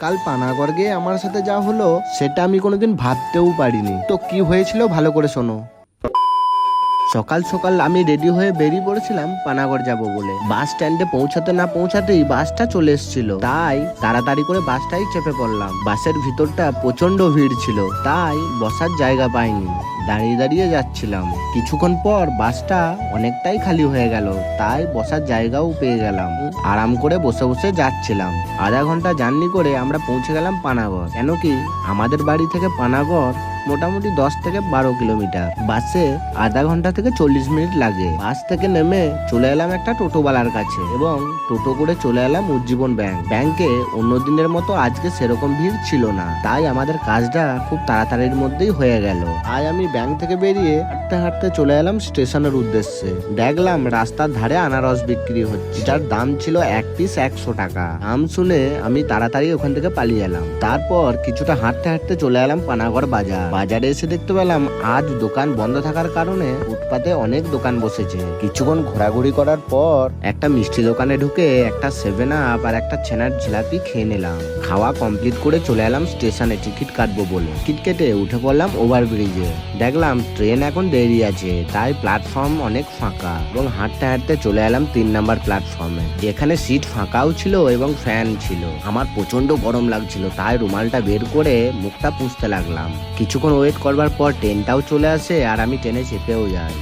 কাল পানাগড় গিয়ে আমার সাথে যা হলো সেটা আমি কোনোদিন ভাবতেও পারিনি। তো কি হয়েছিল ভালো করে শোনো। সকাল সকাল আমি রেডি হয়ে বেরিয়ে পড়েছিলাম পানাগড় যাব বলে। বাস স্ট্যান্ডে পৌঁছাতে না পৌঁছাতেই বাসটা চলে এসেছিল, তাই তাড়াতাড়ি করে বাসটাই চেপে পড়লাম। বাসের ভিতরটা প্রচন্ড ভিড় ছিল, তাই বসার জায়গা পাইনি, দাঁড়িয়ে দাঁড়িয়ে যাচ্ছিলাম। কিছুক্ষণ পর বাসটা অনেকটাই খালি হয়ে গেল, তাই বসার জায়গাও পেয়ে গেলাম। আরাম করে বসে বসে যাচ্ছিলাম। আধা ঘন্টা জার্নি করে আমরা পৌঁছে গেলাম পানাগড়। কেন কি আমাদের বাড়ি থেকে পানাগড় মোটামুটি 10 থেকে 12 কিলোমিটার। বাসে আধা ঘন্টা থেকে 40 মিনিট লাগে। বাস থেকে নেমে চলে এলাম একটা টোটোওয়ালার কাছে এবং টোটো করে চলে এলাম উজ্জীবন ব্যাংক। ব্যাংকে অন্য দিনের মতো আজকে সেরকম ভিড় ছিল না, তাই আমাদের কাজটা খুব তাড়াতাড়ির মধ্যেই হয়ে গেল। আজ আমি ব্যাংক থেকে বেরিয়ে হাঁটতে হাঁটতে চলে এলাম স্টেশনের উদ্দেশ্যে। দেখলাম রাস্তার ধারে আনারস বিক্রি হচ্ছে, যার দাম ছিল 1 পিস 100 টাকা। দাম শুনে আমি তাড়াতাড়ি ওখান থেকে পালিয়ে এলাম। তারপর কিছুটা হাঁটতে হাঁটতে চলে এলাম পানাগড় বাজার। বাজারে এসে দেখতে পেলাম আজ দোকান বন্ধ থাকার কারণে ফুটপাতে অনেক দোকান বসেছে। কিছুক্ষণ ঘোরাঘুরি করার পর একটা মিষ্টি দোকানে ঢুকে একটা 7 আপ আর একটা ছানার জিলাপি খেয়ে নিলাম। খাওয়া কমপ্লিট করে চলে এলাম স্টেশনে টিকিট কাটবো বলে। টিকিট কেটে উঠে পড়লাম ওভারব্রিজে। দেখলাম ট্রেন এখন দেরি আছে, তাই প্ল্যাটফর্ম অনেক ফাঁকা এবং হাঁটতে হাঁটতে চলে এলাম 3 নাম্বার প্ল্যাটফর্মে। এখানে সিট ফাঁকাও ছিল এবং ফ্যান ছিল। আমার প্রচন্ড গরম লাগছিল, তাই রুমালটা বের করে মুখটা পুছতে লাগলাম। কিছুক্ষণ ওয়েট করবার পর ট্রেনটাও চলে আসে আর আমি ট্রেনে চেপেও যাই।